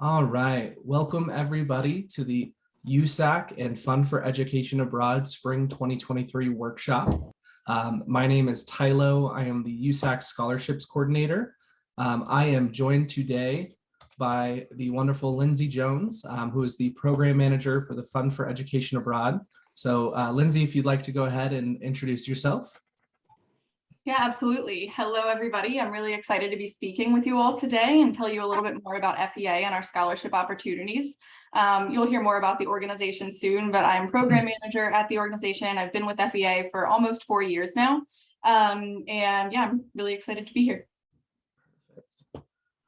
All right. Welcome everybody to the USAC and Fund for Education Abroad Spring 2023 workshop. My name is Tylo. I am the USAC Scholarships Coordinator. I am joined today by the wonderful Lyndsi Jones, who is the Program Manager for the Fund for Education Abroad. So Lyndsi, if you'd like to go ahead and introduce yourself. Yeah, absolutely. Hello, everybody. I'm really excited to be speaking with you all today and tell you a little bit more about FEA and our scholarship opportunities. You'll hear more about the organization soon, but I'm program manager at the organization. I've been with FEA for almost 4 years now. And yeah, I'm really excited to be here.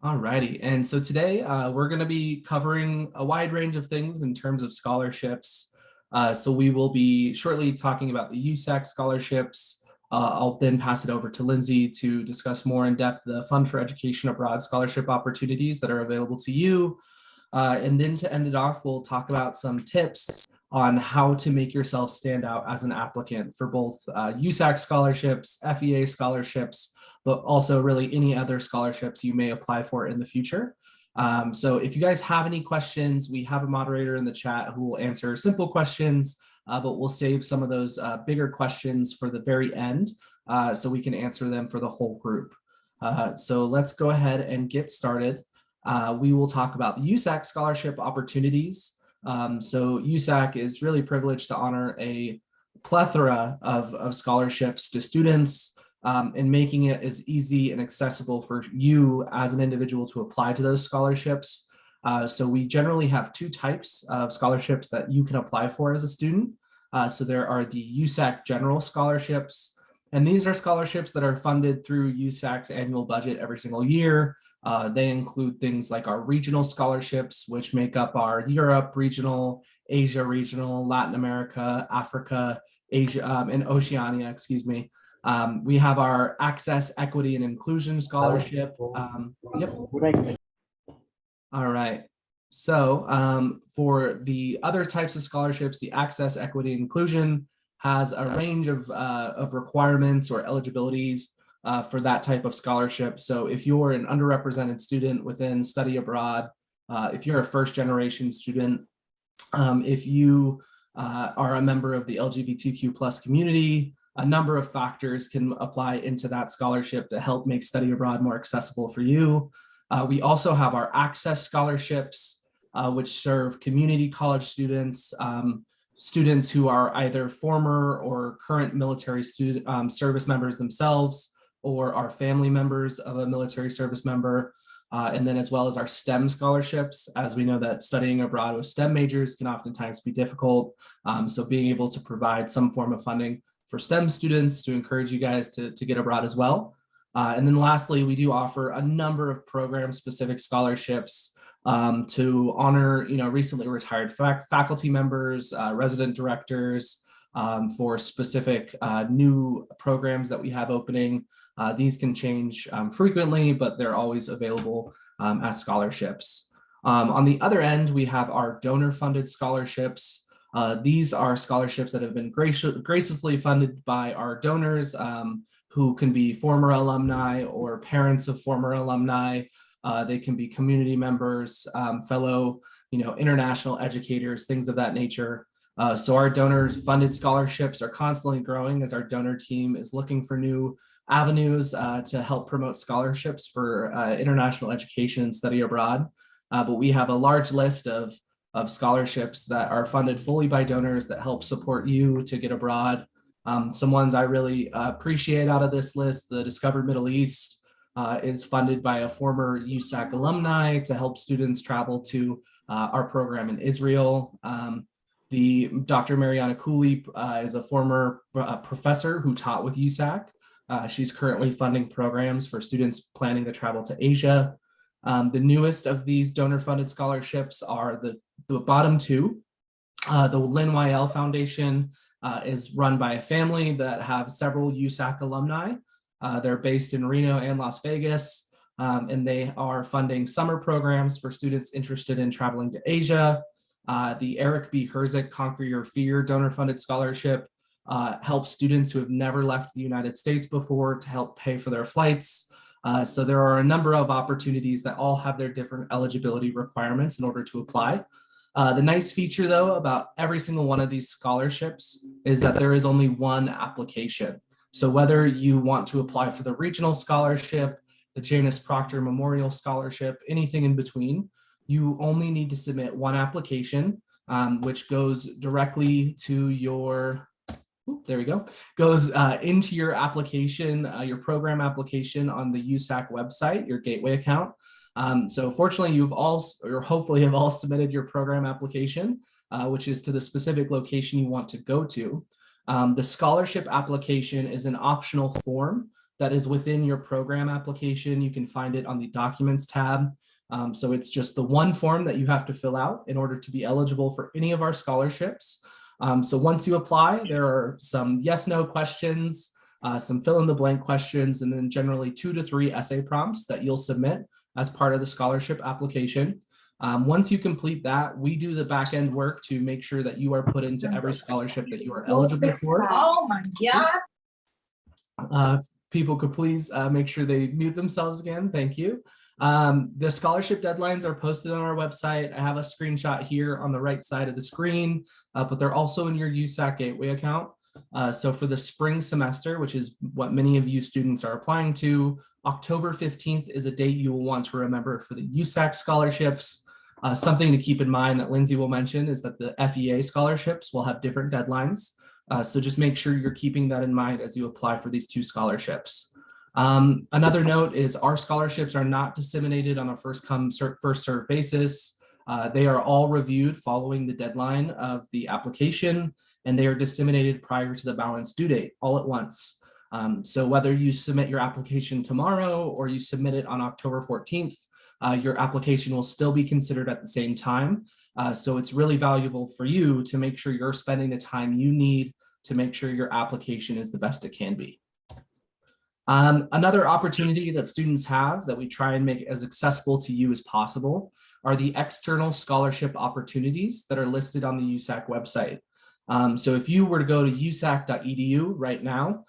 All righty. And so today we're going to be covering a wide range of things in terms of scholarships. So we will be shortly talking about the USAC scholarships. I'll then pass it over to Lyndsi to discuss more in depth the Fund for Education Abroad scholarship opportunities that are available to you. And then to end it off, we'll talk about some tips on how to make yourself stand out as an applicant for both USAC scholarships, FEA scholarships, but also really any other scholarships you may apply for in the future. So if you guys have any questions, we have a moderator in the chat who will answer simple questions, but we'll save some of those bigger questions for the very end so we can answer them for the whole group. So let's go ahead and get started. We will talk about the USAC scholarship opportunities. So USAC is really privileged to honor a plethora of scholarships to students and making it as easy and accessible for you as an individual to apply to those scholarships. So we generally have two types of scholarships that you can apply for as a student. So there are the USAC general scholarships, and these are scholarships that are funded through USAC's annual budget every single year. They include things like our regional scholarships, which make up our Europe regional, Asia regional, Latin America, Africa, Asia, and Oceania, excuse me. We have our Access, Equity, and Inclusion Scholarship. Yep. All right. So for the other types of scholarships, the Access, Equity, and Inclusion has a range of requirements or eligibilities for that type of scholarship. So if you're an underrepresented student within study abroad, if you're a first generation student, if you are a member of the LGBTQ plus community, a number of factors can apply into that scholarship to help make study abroad more accessible for you. We also have our Access scholarships, which serve community college students, students who are either former or current military service members themselves, or are family members of a military service member. And then as well as our STEM scholarships, as we know that studying abroad with STEM majors can oftentimes be difficult. So being able to provide some form of funding for STEM students to encourage you guys to get abroad as well. And then lastly, we do offer a number of program-specific scholarships to honor, recently retired faculty members, resident directors, for specific new programs that we have opening. These can change frequently, but they're always available as scholarships. On the other end, we have our donor-funded scholarships. These are scholarships that have been graciously funded by our donors, who can be former alumni or parents of former alumni. They can be community members, fellow, international educators, things of that nature. So our donor-funded scholarships are constantly growing as our donor team is looking for new avenues to help promote scholarships for international education and study abroad. But we have a large list of scholarships that are funded fully by donors that help support you to get abroad. Some ones I really appreciate out of this list: the Discover Middle East is funded by a former USAC alumni to help students travel to our program in Israel. The Dr. Mariana Cooley is a former professor who taught with USAC. She's currently funding programs for students planning to travel to Asia. The newest of these donor-funded scholarships are the bottom two. The Lynn YL Foundation is run by a family that have several USAC alumni. They're based in Reno and Las Vegas, and they are funding summer programs for students interested in traveling to Asia. The Eric B. Herzik Conquer Your Fear donor-funded scholarship helps students who have never left the United States before to help pay for their flights. So there are a number of opportunities that all have their different eligibility requirements in order to apply. The nice feature, though, about every single one of these scholarships is that there is only one application. So whether you want to apply for the regional scholarship, the Janus Proctor Memorial Scholarship, anything in between, you only need to submit one application, which goes directly to your, there we go, goes into your application, your program application on the USAC website, your gateway account. So fortunately, you've all, or hopefully have all submitted your program application, which is to the specific location you want to go to. The scholarship application is an optional form that is within your program application. You can find it on the Documents tab. So it's just the one form that you have to fill out in order to be eligible for any of our scholarships. So once you apply, there are some yes/no questions, some fill-in-the-blank questions, and then generally 2 to 3 essay prompts that you'll submit as part of the scholarship application. Once you complete that, we do the back-end work to make sure that you are put into every scholarship that you are eligible for. Oh my God. People could please make sure they mute themselves again. Thank you. The scholarship deadlines are posted on our website. I have a screenshot here on the right side of the screen, but they're also in your USAC Gateway account. So for the spring semester, which is what many of you students are applying to, October 15th is a date you will want to remember for the USAC scholarships. Something to keep in mind that Lyndsi will mention is that the FEA scholarships will have different deadlines. So just make sure you're keeping that in mind as you apply for these 2 scholarships. Another note is our scholarships are not disseminated on a first come, first served basis. They are all reviewed following the deadline of the application, and they are disseminated prior to the balance due date all at once. So whether you submit your application tomorrow or you submit it on October 14th, your application will still be considered at the same time. So it's really valuable for you to make sure you're spending the time you need to make sure your application is the best it can be. Another opportunity that students have that we try and make as accessible to you as possible are the external scholarship opportunities that are listed on the USAC website. So if you were to go to usac.edu right now,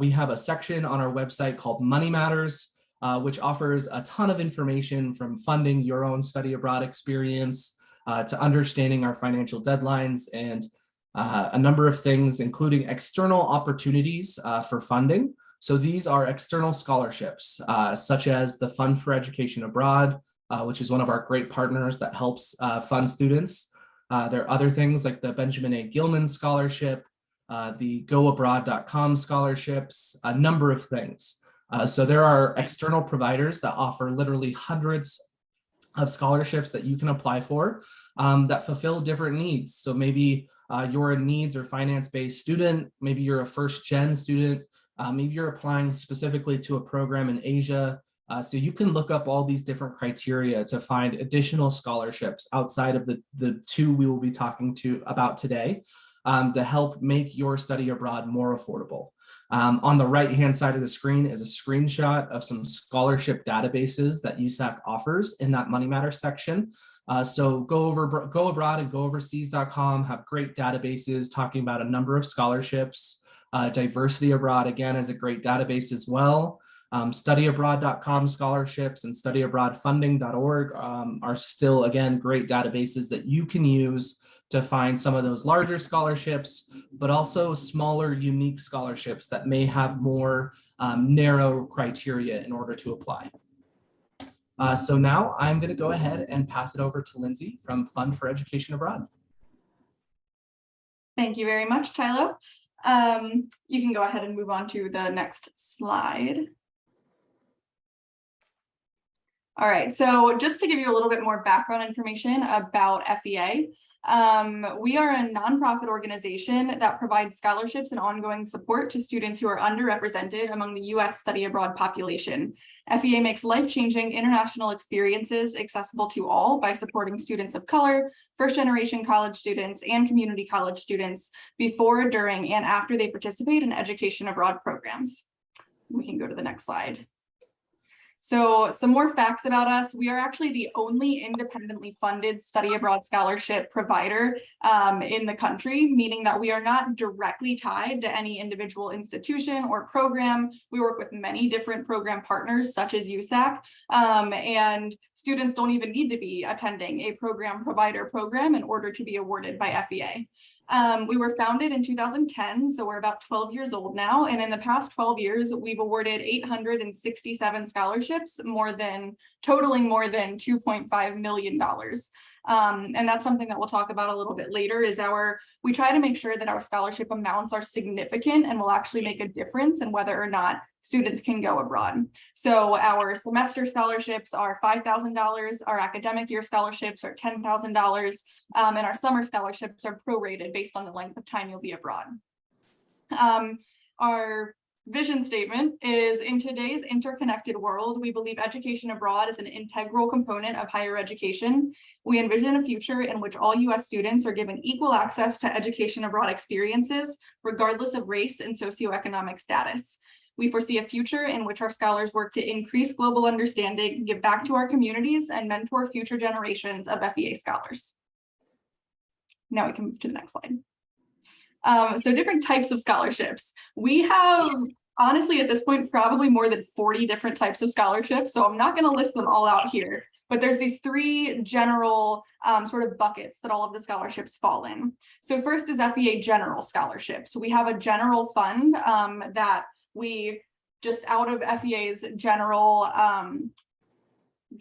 we have a section on our website called Money Matters, which offers a ton of information from funding your own study abroad experience to understanding our financial deadlines and a number of things, including external opportunities for funding. So these are external scholarships, such as the Fund for Education Abroad, which is one of our great partners that helps fund students. There are other things like the Benjamin A. Gilman Scholarship, the goabroad.com scholarships, a number of things. So there are external providers that offer literally hundreds of scholarships that you can apply for that fulfill different needs. So maybe you're a needs or finance-based student, maybe you're a first-gen student, maybe you're applying specifically to a program in Asia. So you can look up all these different criteria to find additional scholarships outside of the 2 we will be talking about today to help make your study abroad more affordable. On the right-hand side of the screen is a screenshot of some scholarship databases that USAC offers in that Money Matter section. So go abroad and gooverseas.com have great databases talking about a number of scholarships. Diversity Abroad, again, is a great database as well. Studyabroad.com scholarships and studyabroadfunding.org are still, again, great databases that you can use to find some of those larger scholarships, but also smaller, unique scholarships that may have more narrow criteria in order to apply. So now I'm going to go ahead and pass it over to Lyndsi from Fund for Education Abroad. Thank you very much, Tylo. You can go ahead and move on to the next slide. All right, so just to give you a little bit more background information about FEA, we are a nonprofit organization that provides scholarships and ongoing support to students who are underrepresented among the U.S. study abroad population. FEA makes life-changing international experiences accessible to all by supporting students of color, first-generation college students, and community college students before, during, and after they participate in education abroad programs. We can go to the next slide. So some more facts about us. We are actually the only independently funded study abroad scholarship provider in the country, meaning that we are not directly tied to any individual institution or program. We work with many different program partners such as USAC, and students don't even need to be attending a program provider program in order to be awarded by FEA. We were founded in 2010, so we're about 12 years old now. And in the past 12 years, we've awarded 867 scholarships, totaling more than $2.5 million. And that's something that we'll talk about a little bit later is we try to make sure that our scholarship amounts are significant and will actually make a difference in whether or not students can go abroad. So our semester scholarships are $5,000, our academic year scholarships are $10,000, and our summer scholarships are prorated based on the length of time you'll be abroad. Our vision statement is, in today's interconnected world, we believe education abroad is an integral component of higher education. We envision a future in which all U.S. students are given equal access to education abroad experiences, regardless of race and socioeconomic status. We foresee a future in which our scholars work to increase global understanding, give back to our communities, and mentor future generations of FEA scholars. Now we can move to the next slide. So different types of scholarships. We have, honestly, at this point, probably more than 40 different types of scholarships. So I'm not going to list them all out here, but there's these three general sort of buckets that all of the scholarships fall in. So first is FEA general scholarships. We have a general fund that we just out of FEA's general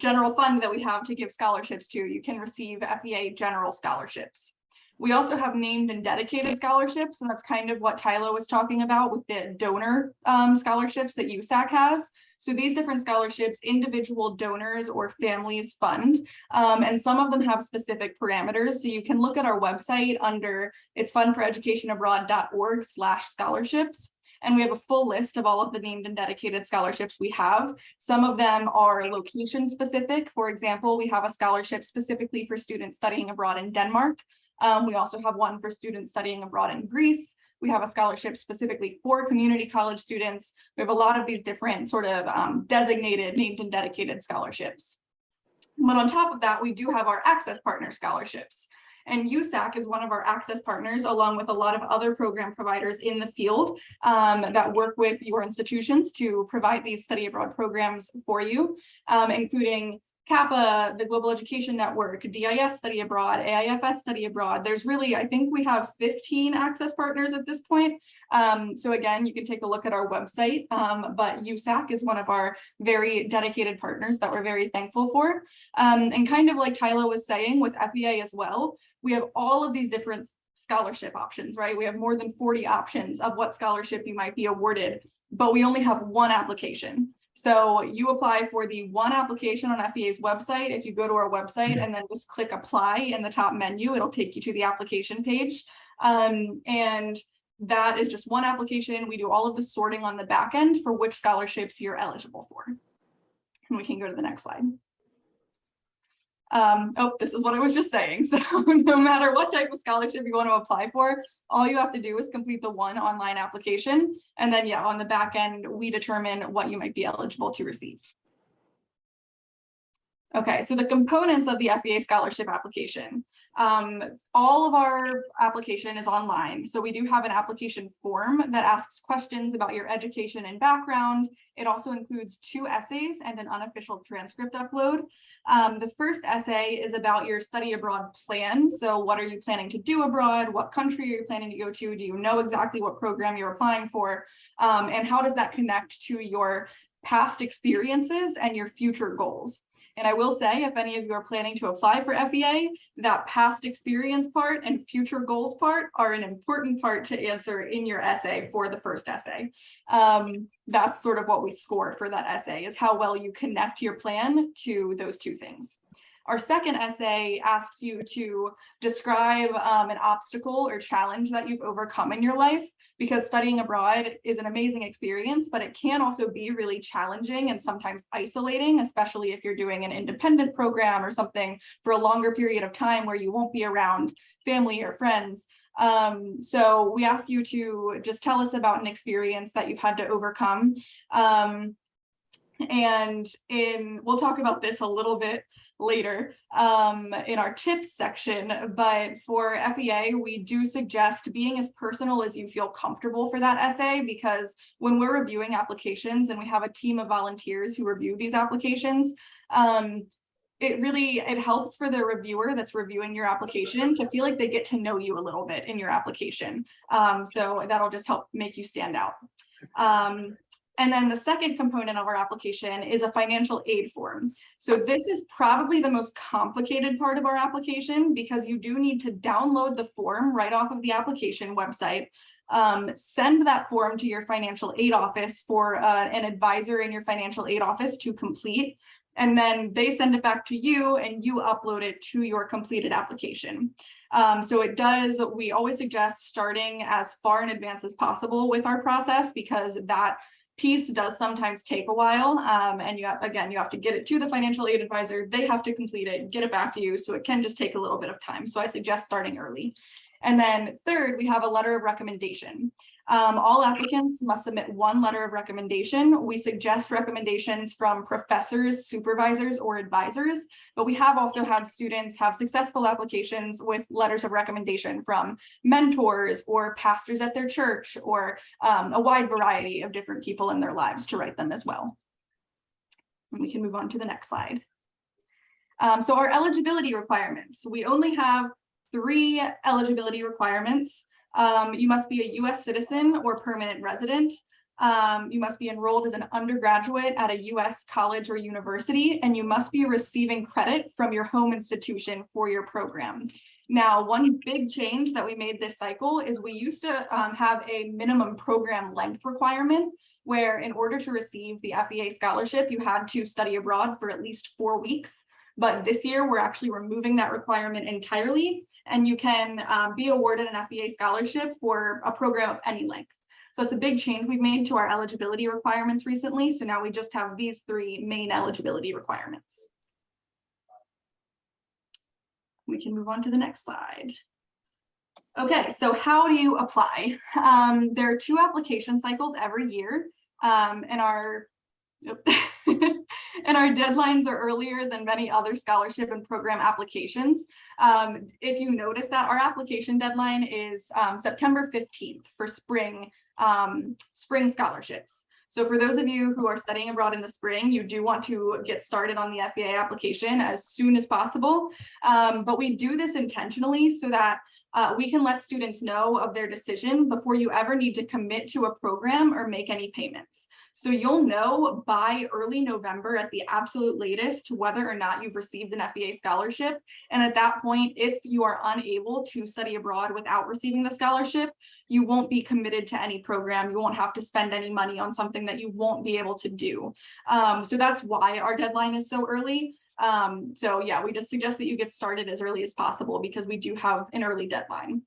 fund that we have to give scholarships to, you can receive FEA general scholarships. We also have named and dedicated scholarships, and that's kind of what Tylo was talking about with the donor scholarships that USAC has. So these different scholarships, individual donors or families fund, and some of them have specific parameters. So you can look at our website under it's fundforeducationabroad.org/scholarships. And we have a full list of all of the named and dedicated scholarships we have. Some of them are location specific. For example, we have a scholarship specifically for students studying abroad in Denmark. We also have one for students studying abroad in Greece. We have a scholarship specifically for community college students. We have a lot of these different sort of designated, named and dedicated scholarships. But on top of that, we do have our access partner scholarships. And USAC is one of our access partners, along with a lot of other program providers in the field that work with your institutions to provide these study abroad programs for you, including CAPA, the Global Education Network, DIS Study Abroad, AIFS Study Abroad. There's really, I think we have 15 access partners at this point. So again, you can take a look at our website, but USAC is one of our very dedicated partners that we're very thankful for. And kind of like Tylo was saying with FEA as well, we have all of these different scholarship options, right? We have more than 40 options of what scholarship you might be awarded, but we only have one application. So you apply for the one application on FEA's website. If you go to our website and then just click apply in the top menu, it'll take you to the application page. And that is just one application. We do all of the sorting on the back end for which scholarships you're eligible for. And we can go to the next slide. Oh, this is what I was just saying. So no matter what type of scholarship you want to apply for, all you have to do is complete the one online application. And then, yeah, on the back end, we determine what you might be eligible to receive. Okay, so the components of the FEA scholarship application. All of our application is online. So we do have an application form that asks questions about your education and background. It also includes 2 essays and an unofficial transcript upload. The first essay is about your study abroad plan. So what are you planning to do abroad? What country are you planning to go to? Do you know exactly what program you're applying for? And how does that connect to your past experiences and your future goals? And I will say, if any of you are planning to apply for FEA, that past experience part and future goals part are an important part to answer in your essay for the first essay. That's sort of what we score for that essay, is how well you connect your plan to those 2 things. Our second essay asks you to describe an obstacle or challenge that you've overcome in your life, because studying abroad is an amazing experience, but it can also be really challenging and sometimes isolating, especially if you're doing an independent program or something for a longer period of time where you won't be around family or friends. So we ask you to just tell us about an experience that you've had to overcome. And we'll talk about this a little bit later in our tips section, but for FEA, we do suggest being as personal as you feel comfortable for that essay, because when we're reviewing applications and we have a team of volunteers who review these applications, it helps for the reviewer that's reviewing your application to feel like they get to know you a little bit in your application. So that'll just help make you stand out. And then the second component of our application is a financial aid form. So this is probably the most complicated part of our application, because you do need to download the form right off of the application website, send that form to your financial aid office for an advisor in your financial aid office to complete, and then they send it back to you and you upload it to your completed application. We always suggest starting as far in advance as possible with our process, because that piece does sometimes take a while, and you have to get it to the financial aid advisor, they have to complete it, get it back to you, so it can just take a little bit of time. So I suggest starting early. And then third, we have a letter of recommendation. All applicants must submit one letter of recommendation. We suggest recommendations from professors, supervisors, or advisors, but we have also had students have successful applications with letters of recommendation from mentors or pastors at their church, or a wide variety of different people in their lives to write them as well. And we can move on to the next slide. So our eligibility requirements, we only have 3 eligibility requirements. You must be a U.S. citizen or permanent resident. You must be enrolled as an undergraduate at a U.S. college or university, and you must be receiving credit from your home institution for your program. Now, one big change that we made this cycle is we used to have a minimum program length requirement, where in order to receive the FEA scholarship, you had to study abroad for at least 4 weeks. But this year, we're actually removing that requirement entirely, and you can be awarded an FEA scholarship for a program of any length. So it's a big change we've made to our eligibility requirements recently. So now we just have these 3 main eligibility requirements. We can move on to the next slide. Okay, so how do you apply? There are 2 application cycles every year, and our and our deadlines are earlier than many other scholarship and program applications. If you notice that our application deadline is September 15th for spring scholarships. So for those of you who are studying abroad in the spring, you do want to get started on the FEA application as soon as possible. But we do this intentionally so that we can let students know of their decision before you ever need to commit to a program or make any payments. So you'll know by early November at the absolute latest whether or not you've received an FEA scholarship. And at that point, if you are unable to study abroad without receiving the scholarship, you won't be committed to any program. You won't have to spend any money on something that you won't be able to do. So that's why our deadline is so early. So yeah, we just suggest that you get started as early as possible because we do have an early deadline.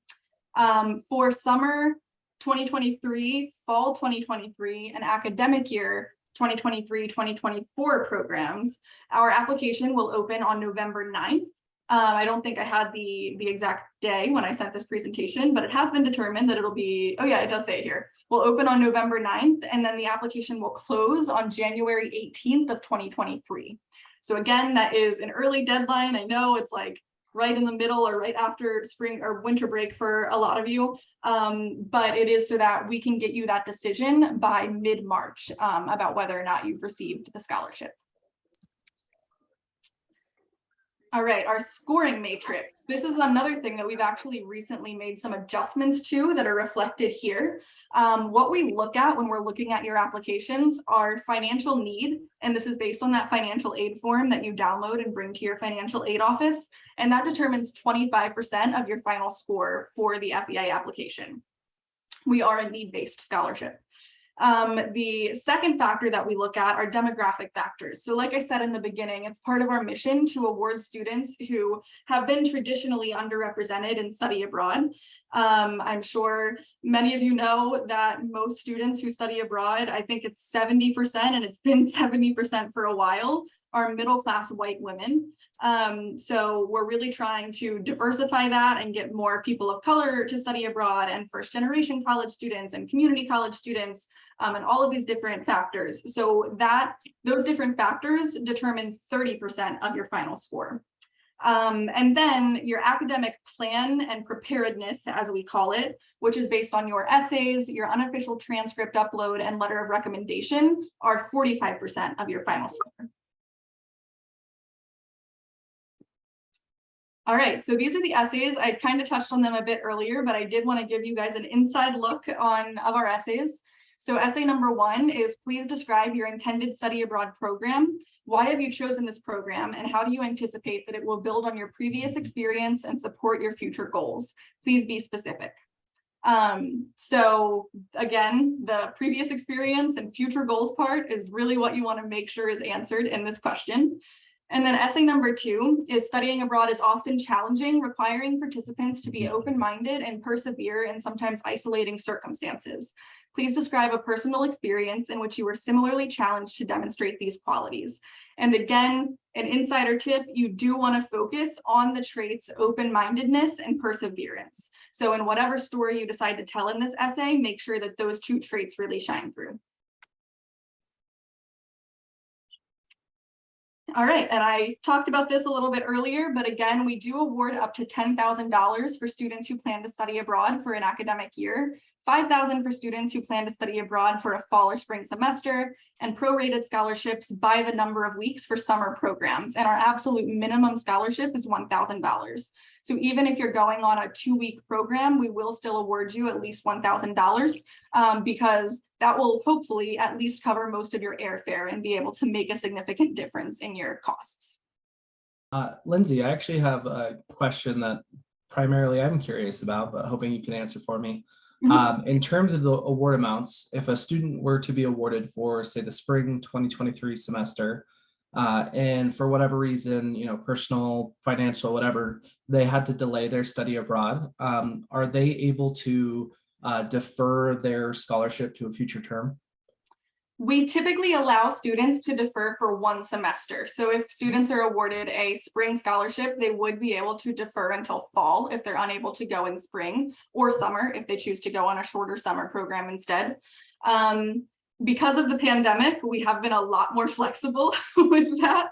For summer 2023, fall 2023, and academic year 2023-2024 programs, our application will open on November 9th. I don't think I had the exact day when I sent this presentation, but it has been determined that it'll be, oh yeah, it does say it here. We'll open on November 9th, and then the application will close on January 18th of 2023. So again, that is an early deadline. I know it's like right in the middle or right after spring or winter break for a lot of you, but it is so that we can get you that decision by mid-March about whether or not you've received the scholarship. All right, our scoring matrix. This is another thing that we've actually recently made some adjustments to that are reflected here. What we look at when we're looking at your applications are financial need, and this is based on that financial aid form that you download and bring to your financial aid office, and that determines 25% of your final score for the FEA application. We are a need-based scholarship. The second factor that we look at are demographic factors. So like I said in the beginning, it's part of our mission to award students who have been traditionally underrepresented in study abroad. I'm sure many of you know that most students who study abroad, I think it's 70%, and it's been 70% for a while, are middle-class white women. So we're really trying to diversify that and get more people of color to study abroad, and first-generation college students and community college students, and all of these different factors. So those different factors determine 30% of your final score. And then your academic plan and preparedness, as we call it, which is based on your essays, your unofficial transcript upload, and letter of recommendation, are 45% of your final score. All right, so these are the essays. I kind of touched on them a bit earlier, but I did want to give you guys an inside look of our essays. So essay number 1 is, please describe your intended study abroad program. Why have you chosen this program, and how do you anticipate that it will build on your previous experience and support your future goals? Please be specific. So again, the previous experience and future goals part is really what you want to make sure is answered in this question. And then essay number 2 is, studying abroad is often challenging, requiring participants to be open-minded and persevere in sometimes isolating circumstances. Please describe a personal experience in which you were similarly challenged to demonstrate these qualities. And again, an insider tip, you do want to focus on the traits open-mindedness and perseverance. So in whatever story you decide to tell in this essay, make sure that those 2 traits really shine through. All right, and I talked about this a little bit earlier, but again, we do award up to $10,000 for students who plan to study abroad for an academic year, $5,000 for students who plan to study abroad for a fall or spring semester, and prorated scholarships by the number of weeks for summer programs. And our absolute minimum scholarship is $1,000. So even if you're going on a 2-week program, we will still award you at least $1,000, because that will hopefully at least cover most of your airfare and be able to make a significant difference in your costs. Lyndsi, I actually have a question that primarily I'm curious about, but hoping you can answer for me. In terms of the award amounts, if a student were to be awarded for, say, the spring 2023 semester, and for whatever reason, personal, financial, whatever, they had to delay their study abroad, are they able to defer their scholarship to a future term? We typically allow students to defer for 1 semester. So if students are awarded a spring scholarship, they would be able to defer until fall if they're unable to go in spring, or summer if they choose to go on a shorter summer program instead. Because of the pandemic, we have been a lot more flexible with that.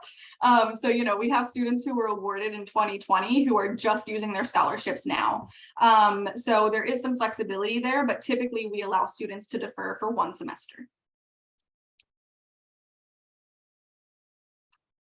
So, we have students who were awarded in 2020 who are just using their scholarships now. So there is some flexibility there, but typically we allow students to defer for 1 semester.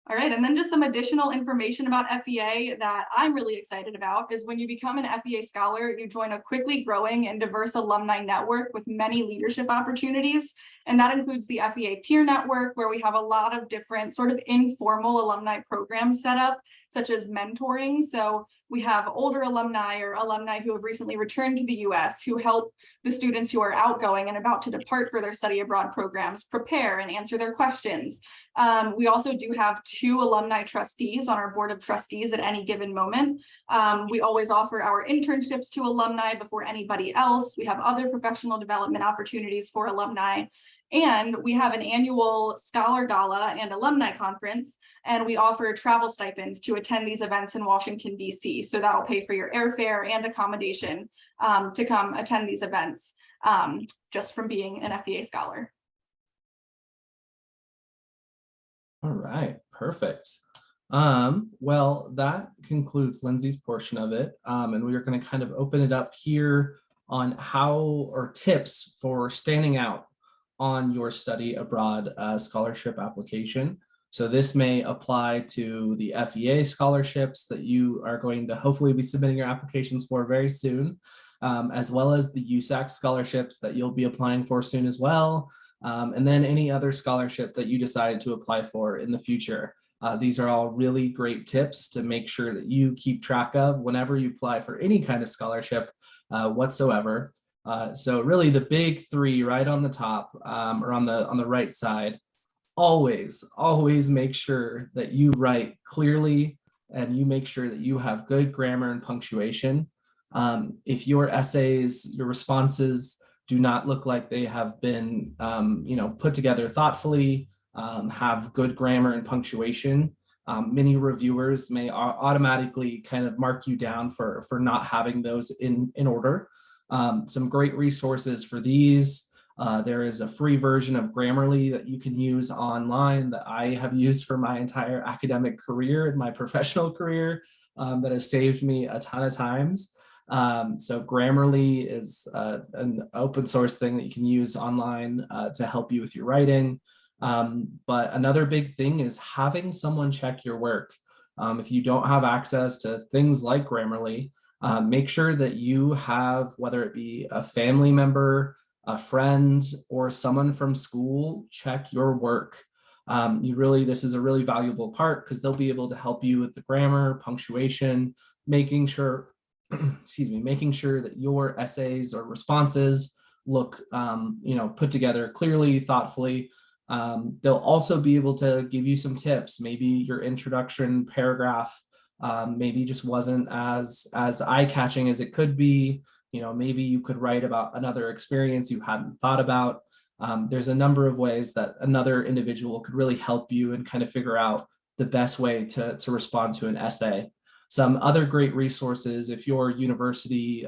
All right, and then just some additional information about FEA that I'm really excited about is, when you become an FEA scholar, you join a quickly growing and diverse alumni network with many leadership opportunities. And that includes the FEA Peer Network, where we have a lot of different sort of informal alumni programs set up, such as mentoring. So we have older alumni or alumni who have recently returned to the US who help the students who are outgoing and about to depart for their study abroad programs prepare and answer their questions. We also do have 2 alumni trustees on our board of trustees at any given moment. We always offer our internships to alumni before anybody else. We have other professional development opportunities for alumni. And we have an annual Scholar Gala and Alumni Conference, and we offer travel stipends to attend these events in Washington, D.C. So that'll pay for your airfare and accommodation to come attend these events just from being an FEA scholar. All right, perfect. Well, that concludes Lyndsi's portion of it. And we are going to kind of open it up here on tips for standing out on your study abroad scholarship application. So this may apply to the FEA scholarships that you are going to hopefully be submitting your applications for very soon, as well as the USAC scholarships that you'll be applying for soon as well, and then any other scholarship that you decide to apply for in the future. These are all really great tips to make sure that you keep track of whenever you apply for any kind of scholarship whatsoever. So really the big 3 right on the top, or on the right side, always make sure that you write clearly and you make sure that you have good grammar and punctuation. If your essays, your responses do not look like they have been put together thoughtfully, have good grammar and punctuation. Many reviewers may automatically kind of mark you down for not having those in order. Some great resources for these. There is a free version of Grammarly that you can use online that I have used for my entire academic career and my professional career, that has saved me a ton of times. So Grammarly is an open source thing that you can use online to help you with your writing. But another big thing is having someone check your work. If you don't have access to things like Grammarly, make sure that you have, whether it be a family member, a friend, or someone from school, check your work. This is a really valuable part because they'll be able to help you with the grammar, punctuation, making sure, excuse me, making sure that your essays or responses look, put together clearly, thoughtfully. They'll also be able to give you some tips. Maybe your introduction paragraph maybe just wasn't as eye-catching as it could be. Maybe you could write about another experience you hadn't thought about. There's a number of ways that another individual could really help you and kind of figure out the best way to respond to an essay. Some other great resources, if your university,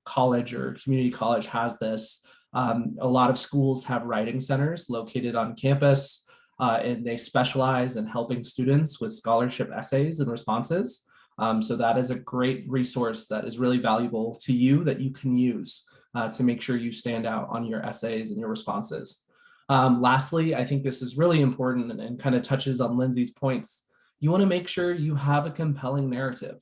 college, or community college has this, a lot of schools have writing centers located on campus, and they specialize in helping students with scholarship essays and responses. So that is a great resource that is really valuable to you that you can use to make sure you stand out on your essays and your responses. Lastly, I think this is really important and kind of touches on Lyndsi's points. You want to make sure you have a compelling narrative.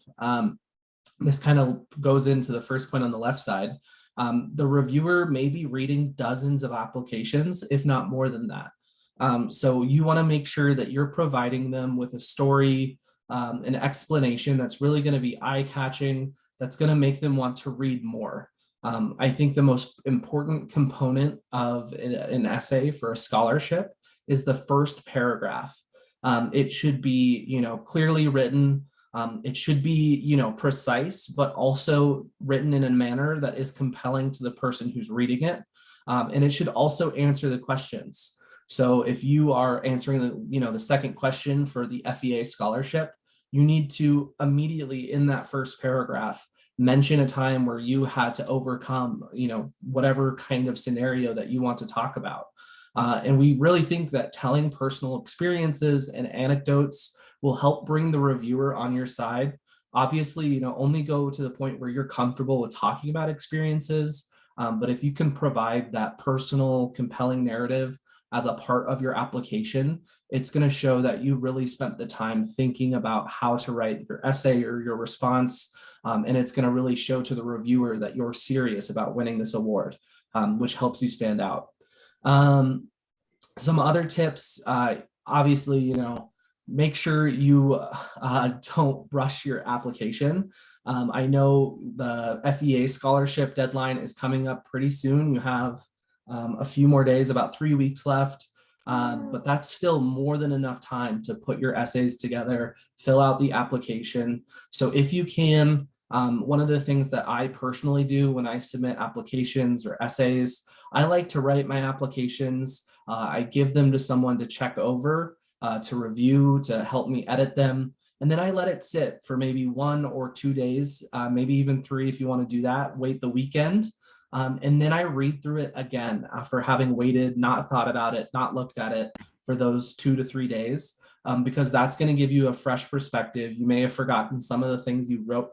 This kind of goes into the first point on the left side. The reviewer may be reading dozens of applications, if not more than that. So you want to make sure that you're providing them with a story, an explanation that's really going to be eye-catching, that's going to make them want to read more. I think the most important component of an essay for a scholarship is the first paragraph. It should be, clearly written. It should be, precise, but also written in a manner that is compelling to the person who's reading it. And it should also answer the questions. So if you are answering the second question for the FEA scholarship, you need to immediately in that first paragraph mention a time where you had to overcome, whatever kind of scenario that you want to talk about. And we really think that telling personal experiences and anecdotes will help bring the reviewer on your side. Obviously, only go to the point where you're comfortable with talking about experiences. But if you can provide that personal, compelling narrative as a part of your application, it's going to show that you really spent the time thinking about how to write your essay or your response. And it's going to really show to the reviewer that you're serious about winning this award, which helps you stand out. Some other tips, obviously, make sure you don't rush your application. I know the FEA scholarship deadline is coming up pretty soon. You have a few more days, about 3 weeks left, but that's still more than enough time to put your essays together, fill out the application. So if you can, one of the things that I personally do when I submit applications or essays, I like to write my applications. I give them to someone to check over, to review, to help me edit them. And then I let it sit for maybe 1 or 2 days, maybe even 3 if you want to do that, wait the weekend. And then I read through it again after having waited, not thought about it, not looked at it for those 2 to 3 days, because that's going to give you a fresh perspective. You may have forgotten some of the things you wrote,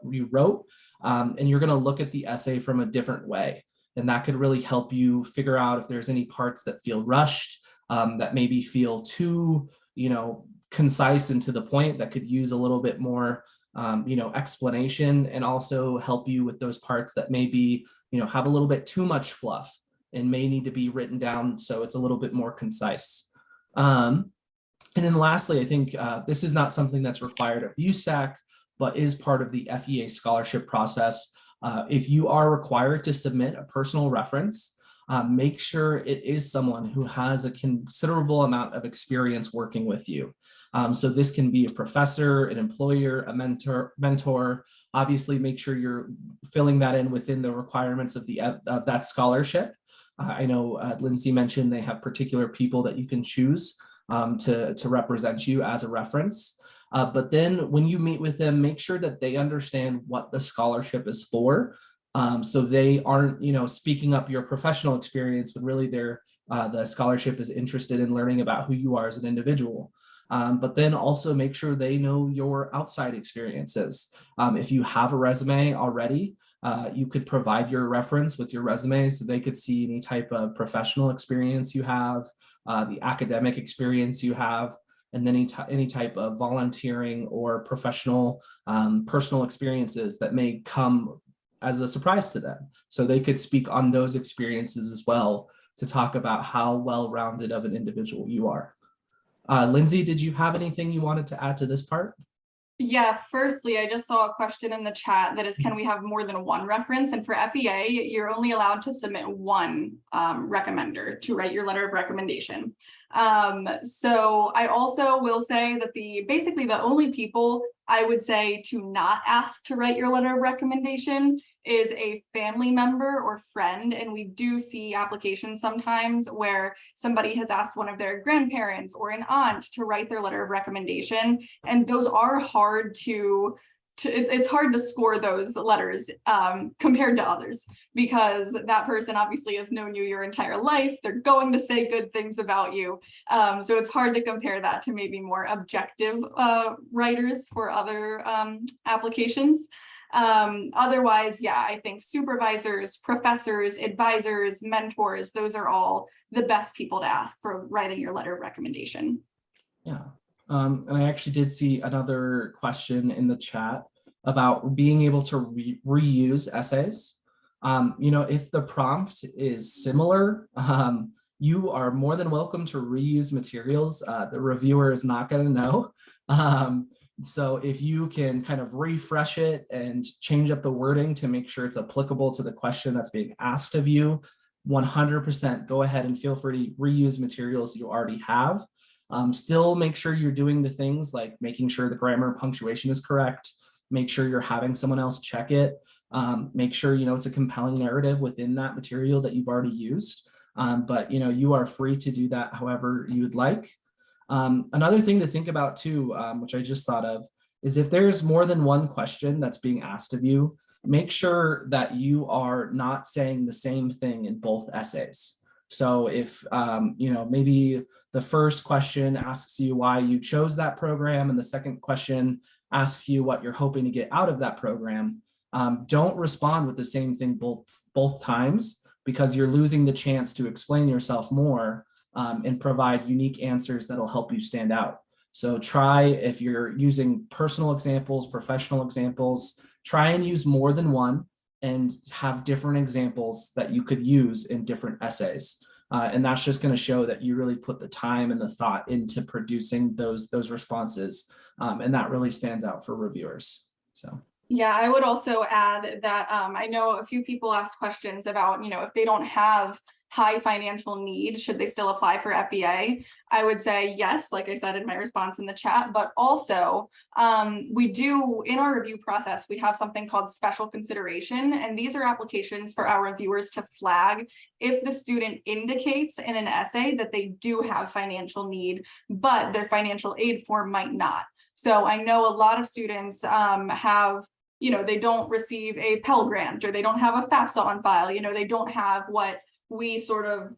and you're going to look at the essay from a different way. And that could really help you figure out if there's any parts that feel rushed, that maybe feel too, concise and to the point, that could use a little bit more, explanation, and also help you with those parts that maybe, have a little bit too much fluff and may need to be written down so it's a little bit more concise. And then lastly, I think this is not something that's required of USAC, but is part of the FEA scholarship process. If you are required to submit a personal reference, make sure it is someone who has a considerable amount of experience working with you. So this can be a professor, an employer, a mentor. Obviously, make sure you're filling that in within the requirements of that scholarship. I know Lyndsi mentioned they have particular people that you can choose. to represent you as a reference. But then when you meet with them, make sure that they understand what the scholarship is for. So they aren't, speaking up your professional experience when really the scholarship is interested in learning about who you are as an individual. But then also make sure they know your outside experiences. If you have a resume already, you could provide your reference with your resume so they could see any type of professional experience you have, the academic experience you have, and then any type of volunteering or professional personal experiences that may come as a surprise to them. So they could speak on those experiences as well to talk about how well-rounded of an individual you are. Lyndsi, did you have anything you wanted to add to this part? Yeah, firstly, I just saw a question in the chat that is, can we have more than one reference? And for FEA, you're only allowed to submit one recommender to write your letter of recommendation. So I also will say that basically the only people I would say to not ask to write your letter of recommendation is a family member or friend. And we do see applications sometimes where somebody has asked one of their grandparents or an aunt to write their letter of recommendation. And those are hard it's hard to score those letters compared to others, because that person obviously has known you your entire life. They're going to say good things about you. So it's hard to compare that to maybe more objective writers for other applications. Otherwise, yeah, I think supervisors, professors, advisors, mentors, those are all the best people to ask for writing your letter of recommendation. Yeah. And I actually did see another question in the chat about being able to reuse essays. If the prompt is similar, you are more than welcome to reuse materials. The reviewer is not going to know. So if you can kind of refresh it and change up the wording to make sure it's applicable to the question that's being asked of you, 100% go ahead and feel free to reuse materials you already have. Still make sure you're doing the things like making sure the grammar and punctuation is correct, make sure you're having someone else check it, make sure it's a compelling narrative within that material that you've already used. But you are free to do that however you would like. Another thing to think about too, which I just thought of, is if there's more than one question that's being asked of you, make sure that you are not saying the same thing in both essays. So if, maybe the first question asks you why you chose that program and the second question asks you what you're hoping to get out of that program, don't respond with the same thing both times, because you're losing the chance to explain yourself more and provide unique answers that'll help you stand out. So try, if you're using personal examples, professional examples, try and use more than one and have different examples that you could use in different essays. And that's just going to show that you really put the time and the thought into producing those responses. And that really stands out for reviewers. So. Yeah, I would also add that I know a few people asked questions about, if they don't have high financial need, should they still apply for FEA? I would say yes, like I said in my response in the chat, but also we do, in our review process, we have something called special consideration, and these are applications for our reviewers to flag if the student indicates in an essay that they do have financial need, but their financial aid form might not. So I know a lot of students have, they don't receive a Pell Grant, or they don't have a FAFSA on file, they don't have what we sort of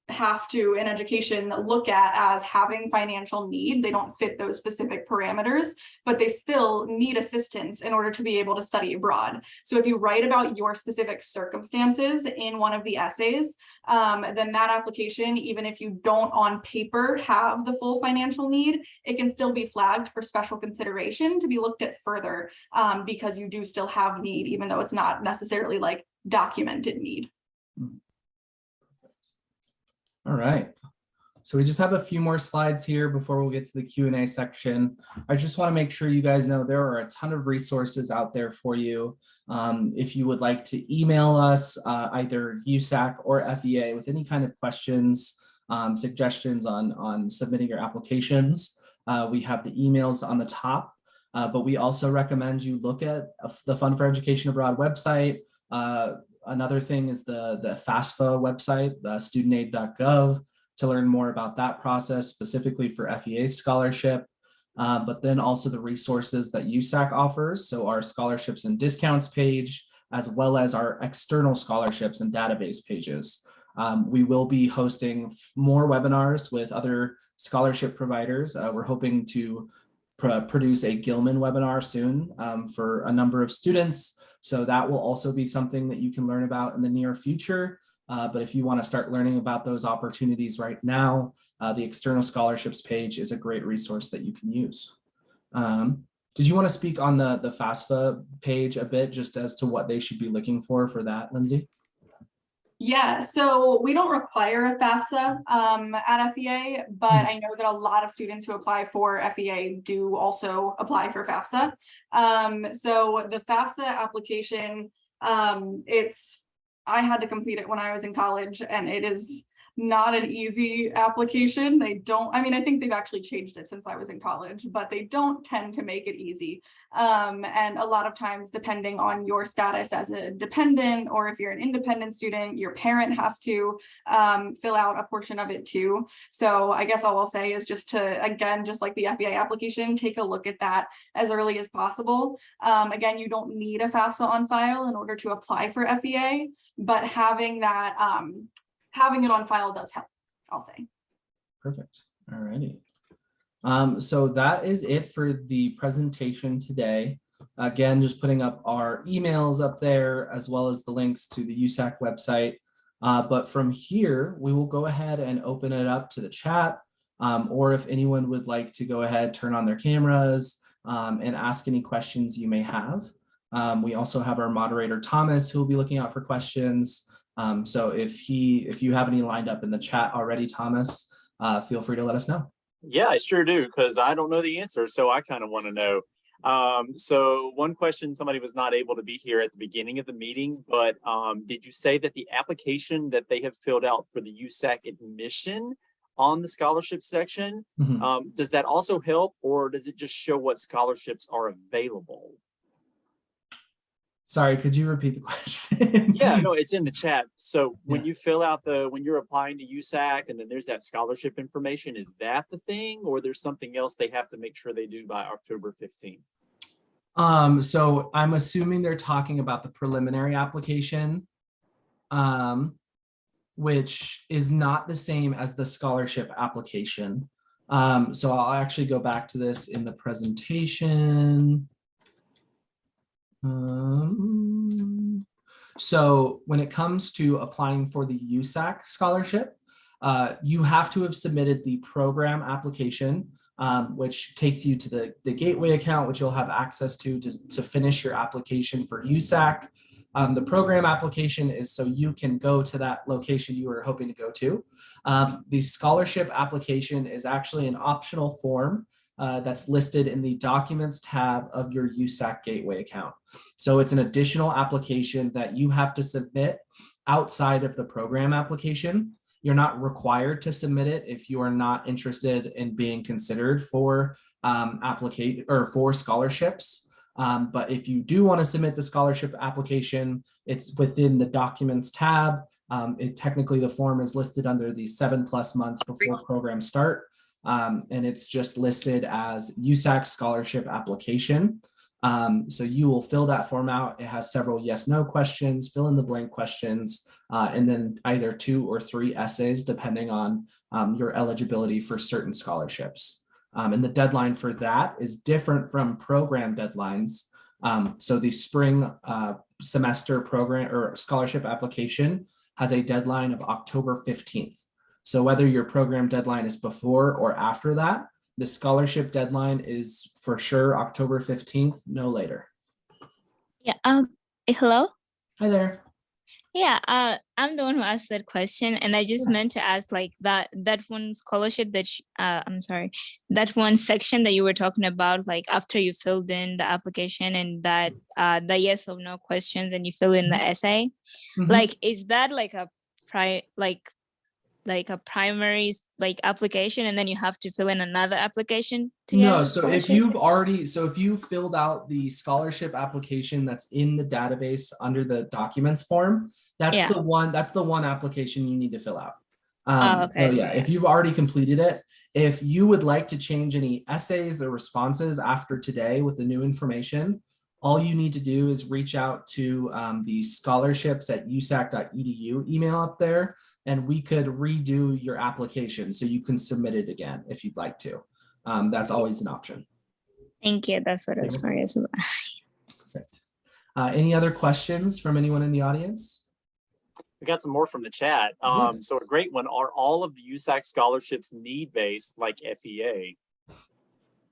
have to in education look at as having financial need. They don't fit those specific parameters, but they still need assistance in order to be able to study abroad. So if you write about your specific circumstances in one of the essays, then that application, even if you don't on paper have the full financial need, it can still be flagged for special consideration to be looked at further, because you do still have need, even though it's not necessarily like documented need. All right, so we just have a few more slides here before we'll get to the Q&A section. I just want to make sure you guys know there are a ton of resources out there for you. If you would like to email us, either USAC or FEA, with any kind of questions, suggestions on submitting your applications, we have the emails on the top, but we also recommend you look at the Fund for Education Abroad website. Another thing is the FAFSA website, studentaid.gov. to learn more about that process specifically for FEA scholarship, but then also the resources that USAC offers. So our scholarships and discounts page, as well as our external scholarships and database pages. We will be hosting more webinars with other scholarship providers. We're hoping to produce a Gilman webinar soon for a number of students. So that will also be something that you can learn about in the near future. But if you want to start learning about those opportunities right now, the external scholarships page is a great resource that you can use. Did you want to speak on the FAFSA page a bit, just as to what they should be looking for that, Lyndsi? Yeah, so we don't require a FAFSA at FEA, but I know that a lot of students who apply for FEA do also apply for FAFSA. So the FAFSA application, I had to complete it when I was in college, and it is not an easy application. I think they've actually changed it since I was in college, but they don't tend to make it easy. And a lot of times, depending on your status as a dependent, or if you're an independent student, your parent has to fill out a portion of it too. So I guess all I'll say is just to, again, just like the FEA application, take a look at that as early as possible. Again, you don't need a FAFSA on file in order to apply for FEA, but having that, having it on file does help, I'll say. Perfect. All righty. So that is it for the presentation today. Again, just putting up our emails up there, as well as the links to the USAC website. But from here, we will go ahead and open it up to the chat, or if anyone would like to go ahead, turn on their cameras and ask any questions you may have. We also have our moderator, Thomas, who will be looking out for questions. So if you have any lined up in the chat already, Thomas, feel free to let us know. Yeah, I sure do, because I don't know the answer, so I kind of want to know. So one question, somebody was not able to be here at the beginning of the meeting, but did you say that the application that they have filled out for the USAC admission on the scholarship section, does that also help, or does it just show what scholarships are available? Sorry, could you repeat the question? Yeah, no, it's in the chat. So when you fill out when you're applying to USAC, and then there's that scholarship information, is that the thing, or there's something else they have to make sure they do by October 15th? So I'm assuming they're talking about the preliminary application, which is not the same as the scholarship application. So I'll actually go back to this in the presentation. So when it comes to applying for the USAC scholarship, you have to have submitted the program application, which takes you to the gateway account, which you'll have access to finish your application for USAC. The program application is so you can go to that location you were hoping to go to. The scholarship application is actually an optional form that's listed in the Documents tab of your USAC Gateway account. So it's an additional application that you have to submit outside of the program application. You're not required to submit it if you are not interested in being considered for for scholarships. But if you do want to submit the scholarship application, it's within the Documents tab. Technically, the form is listed under the 7+ months before programs start. And it's just listed as USAC scholarship application. So you will fill that form out. It has several yes/no questions, fill in the blank questions, and then either 2 or 3 essays, depending on your eligibility for certain scholarships. And the deadline for that is different from program deadlines. So the spring semester program or scholarship application has a deadline of October 15th. So whether your program deadline is before or after that, the scholarship deadline is for sure October 15th, no later. Yeah. Hello. Hi there. Yeah. I'm the one who asked that question, and I just meant to ask that one scholarship that that one section that you were talking about, like after you filled in the application and that the yes or no questions, and you fill in the essay. Like, is that like a primary application, and then you have to fill in another application to get No, so if you filled out the scholarship application that's in the database under the documents form, that's the one application you need to fill out. So Okay. yeah, if you've already completed it, if you would like to change any essays or responses after today with the new information, all you need to do is reach out to the scholarships@usac.edu email up there, and we could redo your application so you can submit it again if you'd like to. That's always an option. Thank you. That's what I was curious about. Any other questions from anyone in the audience? We got some more from the chat. Yes. So a great one. Are all of the USAC scholarships need-based like FEA?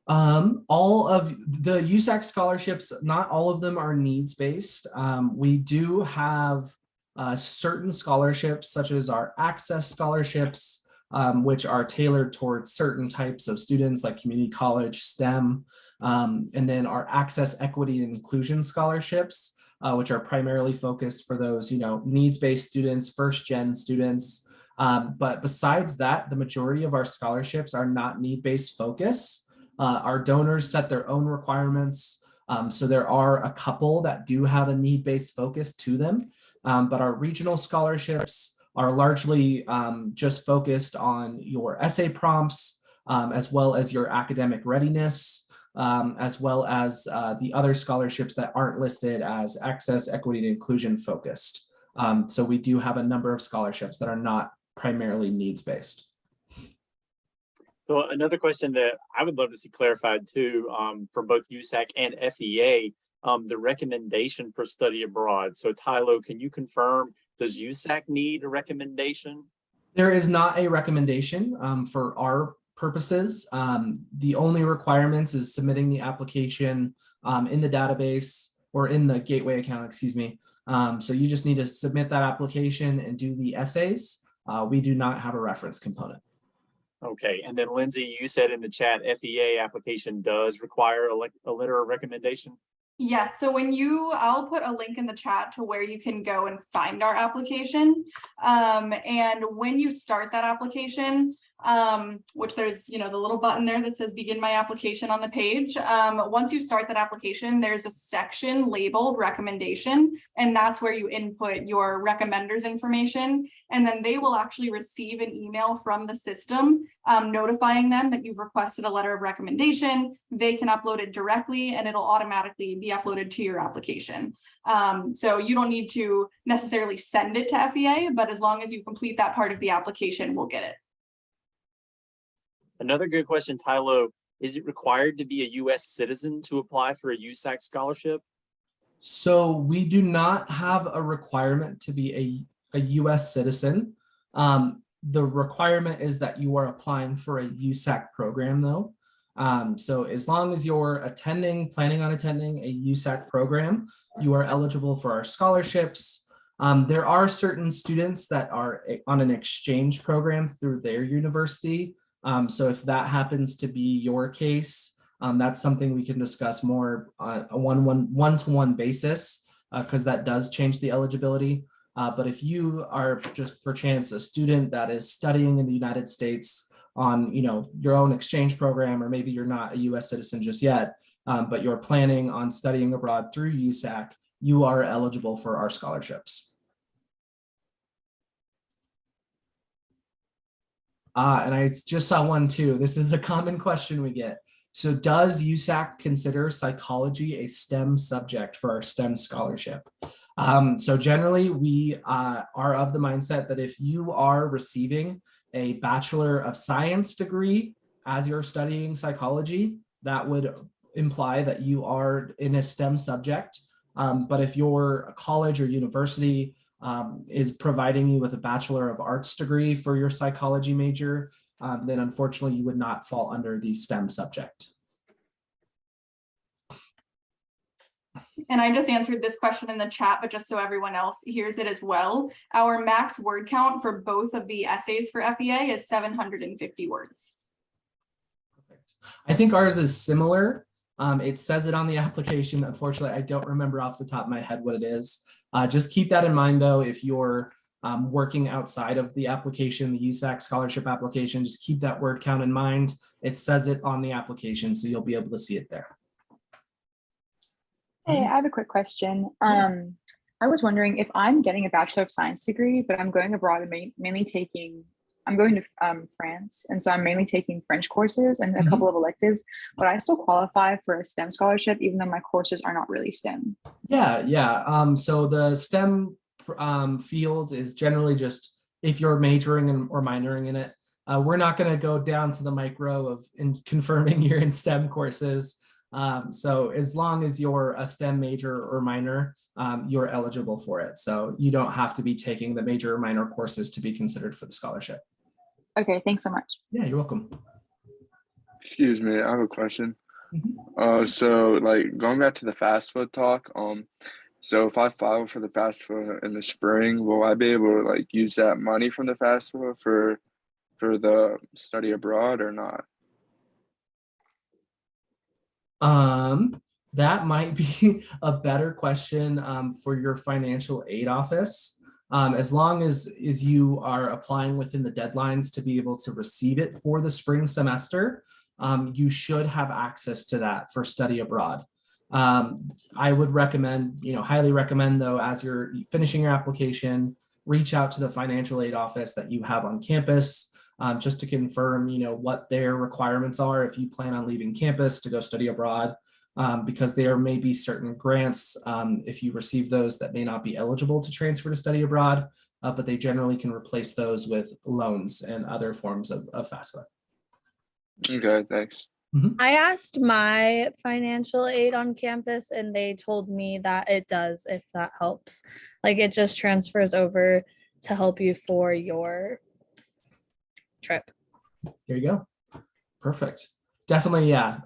All of the USAC scholarships, not all of them are needs-based. We do have certain scholarships, such as our access scholarships, which are tailored towards certain types of students like community college, STEM, and then our access, equity, and inclusion scholarships, which are primarily focused for those, needs-based students, first-gen students. But besides that, the majority of our scholarships are not need-based focus. Our donors set their own requirements. So there are a couple that do have a need-based focus to them, but our regional scholarships are largely just focused on your essay prompts, as well as your academic readiness, as well as the other scholarships that aren't listed as access, equity, and inclusion focused. So we do have a number of scholarships that are not primarily needs-based. So another question that I would love to see clarified too, for both USAC and FEA, the recommendation for study abroad. So Tylo, can you confirm, does USAC need a recommendation? There is not a recommendation for our purposes. The only requirements is submitting the application in the database or in the Gateway account, excuse me. So you just need to submit that application and do the essays. We do not have a reference component. Okay, and then Lyndsi, you said in the chat, FEA application does require a letter of recommendation? Yes, so I'll put a link in the chat to where you can go and find our application. And when you start that application, which there's, the little button there that says begin my application on the page. Once you start that application, there's a section labeled recommendation, and that's where you input your recommenders information. And then they will actually receive an email from the system notifying them that you've requested a letter of recommendation. They can upload it directly and it'll automatically be uploaded to your application. So you don't need to necessarily send it to FEA, but as long as you complete that part of the application, we'll get it. Another good question, Tylo, is it required to be a US citizen to apply for a USAC scholarship? So we do not have a requirement to be a US citizen. The requirement is that you are applying for a USAC program though. So as long as you're planning on attending a USAC program, you are eligible for our scholarships. There are certain students that are on an exchange program through their university. So if that happens to be your case, that's something we can discuss more on a one-to-one basis, because that does change the eligibility. But if you are just perchance a student that is studying in the United States on your own exchange program, or maybe you're not a US citizen just yet, but you're planning on studying abroad through USAC, you are eligible for our scholarships. And I just saw one too. This is a common question we get. So does USAC consider psychology a STEM subject for our STEM scholarship? So generally we are of the mindset that if you are receiving a Bachelor of Science degree as you're studying psychology, that would imply that you are in a STEM subject. But if your college or university is providing you with a Bachelor of Arts degree for your psychology major, then unfortunately you would not fall under the STEM subject. And I just answered this question in the chat, but just so everyone else hears it as well, our max word count for both of the essays for FEA is 750 words. Perfect. I think ours is similar. It says it on the application. Unfortunately, I don't remember off the top of my head what it is. Just keep that in mind though, if you're working outside of the application, the USAC scholarship application, just keep that word count in mind. It says it on the application, so you'll be able to see it there. Hey, I have a quick question. I was wondering if I'm getting a Bachelor of Science degree, but I'm going abroad and mainly taking I'm going to France, and so I'm mainly taking French courses and a couple of electives, but I still qualify for a STEM scholarship, even though my courses are not really STEM. Yeah. So the STEM field is generally just if you're majoring in, or minoring in it. We're not going to go down to the micro of confirming you're in STEM courses. So as long as you're a STEM major or minor, you're eligible for it. So you don't have to be taking the major or minor courses to be considered for the scholarship. Okay, thanks so much. Yeah, you're welcome. Excuse me, I have a question. So like going back to the FAFSA talk, so if I file for the FAFSA in the spring, will I be able to like use that money from the FAFSA for the study abroad or not? That might be a better question for your financial aid office. As long as you are applying within the deadlines to be able to receive it for the spring semester, you should have access to that for study abroad. I would recommend, highly recommend though, as you're finishing your application, reach out to the financial aid office that you have on campus, just to confirm, what their requirements are if you plan on leaving campus to go study abroad. Because there may be certain grants, if you receive those, that may not be eligible to transfer to study abroad, but they generally can replace those with loans and other forms of FAFSA. Okay, thanks. I asked my financial aid on campus and they told me that it does, if that helps. Like it just transfers over to help you for your trip. There you go. Perfect. Definitely, yeah.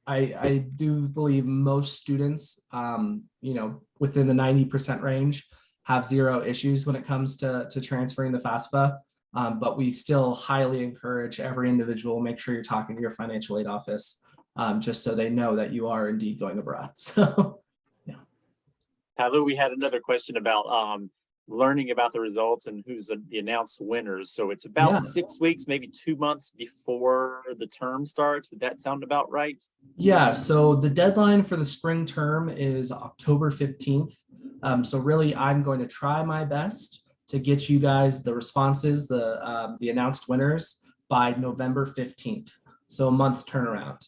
I do believe most students, within the 90% range have zero issues when it comes to transferring the FAFSA. But we still highly encourage every individual, make sure you're talking to your financial aid office, just so they know that you are indeed going abroad. So, yeah. Tylo, we had another question about learning about the results and who's the announced winners. So it's about 6 weeks, maybe 2 months before the term starts. Would that sound about right? Yeah, so the deadline for the spring term is October 15th. So really, I'm going to try my best to get you guys the responses, the announced winners by November 15th. So a month turnaround.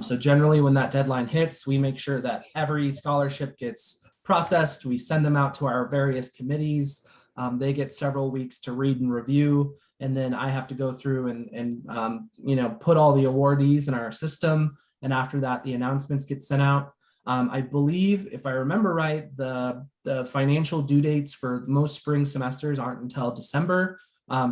So generally when that deadline hits, we make sure that every scholarship gets processed. We send them out to our various committees. They get several weeks to read and review. And then I have to go through and put all the awardees in our system. And after that, the announcements get sent out. I believe, if I remember right, the financial due dates for most spring semesters aren't until December.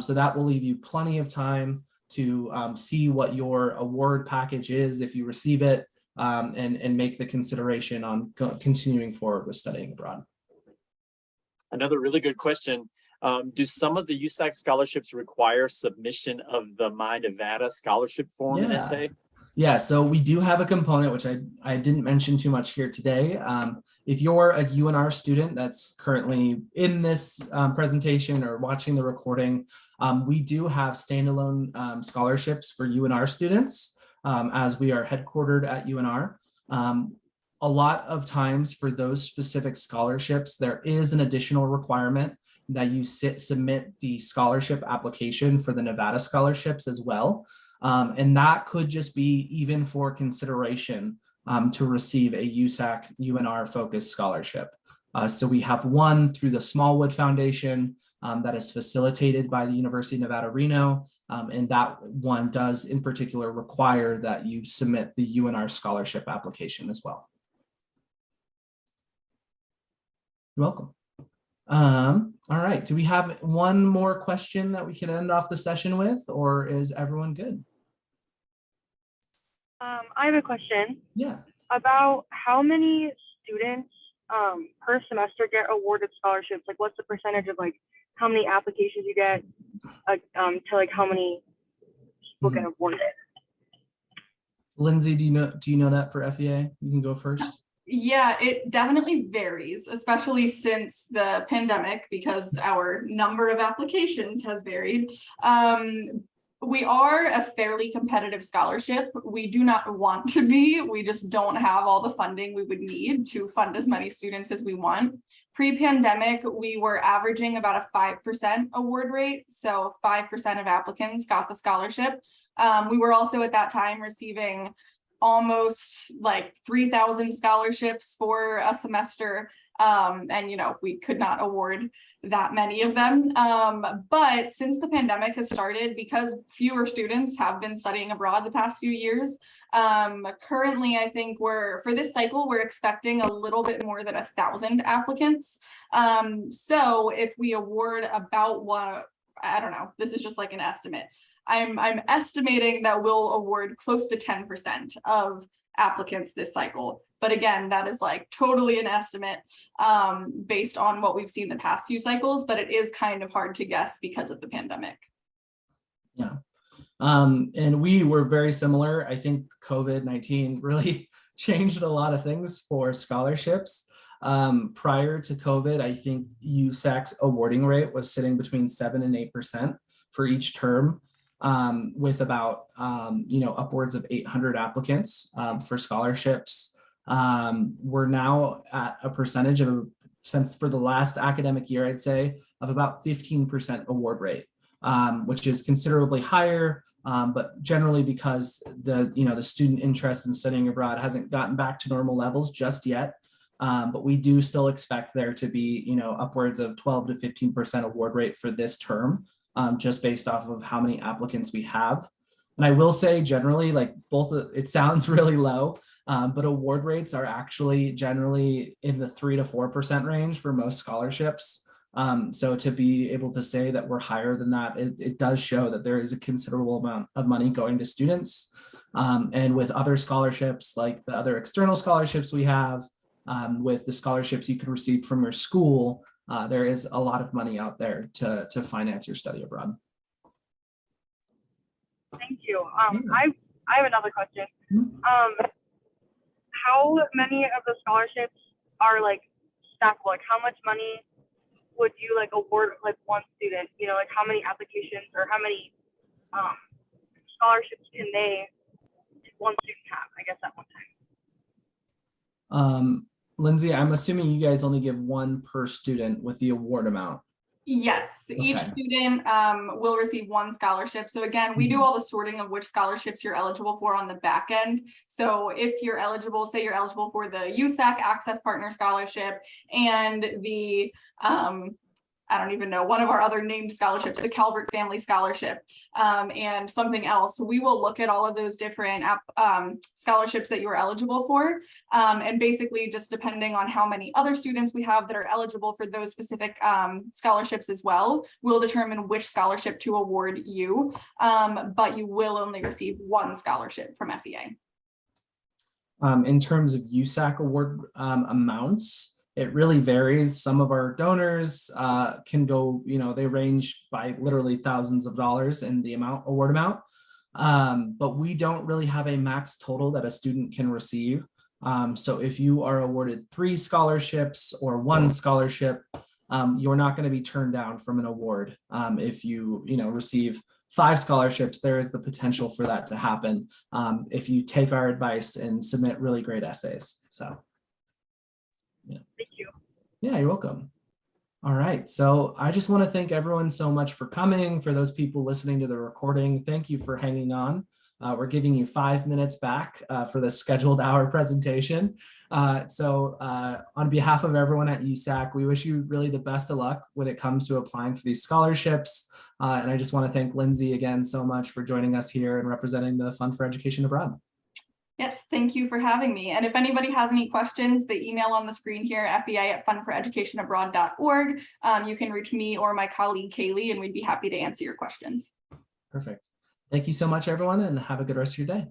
So that will leave you plenty of time to see what your award package is if you receive it, and make the consideration on continuing forward with studying abroad. Another really good question. Do some of the USAC scholarships require submission of the My Nevada scholarship form and essay? Yeah, so we do have a component, which I didn't mention too much here today. If you're a UNR student that's currently in this presentation or watching the recording, we do have standalone scholarships for UNR students, as we are headquartered at UNR. A lot of times for those specific scholarships, there is an additional requirement that you submit the scholarship application for the Nevada scholarships as well. And that could just be even for consideration to receive a USAC UNR focused scholarship. So we have one through the Smallwood Foundation that is facilitated by the University of Nevada, Reno. And that one does in particular require that you submit the UNR scholarship application as well. You're welcome. All right, do we have one more question that we can end off the session with, or is everyone good? I have a question. Yeah. About how many students per semester get awarded scholarships? Like what's the percentage of like how many applications you get to like how many people get awarded? Lyndsi, do you know that for FEA? You can go first. Yeah, it definitely varies, especially since the pandemic, because our number of applications has varied. We are a fairly competitive scholarship. We do not want to be. We just don't have all the funding we would need to fund as many students as we want. Pre-pandemic, we were averaging about a 5% award rate. So 5% of applicants got the scholarship. We were also at that time receiving almost like 3,000 scholarships for a semester. And, you know, we could not award that many of them. But since the pandemic has started, because fewer students have been studying abroad the past few years, currently, I think for this cycle, we're expecting a little bit more than 1,000 applicants. So if we award about what, I don't know, this is just like an estimate. I'm estimating that we'll award close to 10% of applicants this cycle. But again, that is like totally an estimate based on what we've seen the past few cycles, but it is kind of hard to guess because of the pandemic. Yeah. And we were very similar. I think COVID-19 really changed a lot of things for scholarships. Prior to COVID, I think USAC's awarding rate was sitting between 7 and 8% for each term, with about, upwards of 800 applicants for scholarships. We're now at a percentage of, since for the last academic year, I'd say, of about 15% award rate, which is considerably higher, but generally because the student interest in studying abroad hasn't gotten back to normal levels just yet. But we do still expect there to be, upwards of 12 to 15% award rate for this term, just based off of how many applicants we have. And I will say generally, like it sounds really low, but award rates are actually generally in the 3 to 4% range for most scholarships. So to be able to say that we're higher than that, it does show that there is a considerable amount of money going to students. And with other scholarships, like the other external scholarships we have, with the scholarships you can receive from your school, there is a lot of money out there to finance your study abroad. Thank you. I have another question. How many of the scholarships are like stackable? Like how much money would you like award like one student? Like how many applications or how many scholarships can one student have, I guess, at one time? Lyndsi, I'm assuming you guys only give one per student with the award amount. Yes, each Okay. student will receive one scholarship. So again, we do all the sorting of which scholarships you're eligible for on the back end. So if you're eligible, say you're eligible for the USAC Access Partner Scholarship and the I don't even know, one of our other named scholarships, the Calvert Family Scholarship, and something else. We will look at all of those different scholarships that you are eligible for. And basically just depending on how many other students we have that are eligible for those specific scholarships as well, we'll determine which scholarship to award you. But you will only receive one scholarship from FEA. In terms of USAC award amounts, it really varies. Some of our donors can go, they range by literally thousands of dollars in the award amount. But we don't really have a max total that a student can receive. So if you are awarded 3 scholarships or 1 scholarship, you're not going to be turned down from an award. If you, receive 5 scholarships, there is the potential for that to happen if you take our advice and submit really great essays. So. Yeah. Thank you. Yeah, you're welcome. All right. So I just want to thank everyone so much for coming. For those people listening to the recording, thank you for hanging on. We're giving you 5 minutes back for the scheduled hour presentation. So on behalf of everyone at USAC, we wish you really the best of luck when it comes to applying for these scholarships. And I just want to thank Lyndsi again so much for joining us here and representing the Fund for Education Abroad. Yes, thank you for having me. And if anybody has any questions, the email on the screen here, fea@fundforeducationabroad.org. You can reach me or my colleague Kaylee, and we'd be happy to answer your questions. Perfect. Thank you so much, everyone, and have a good rest of your day.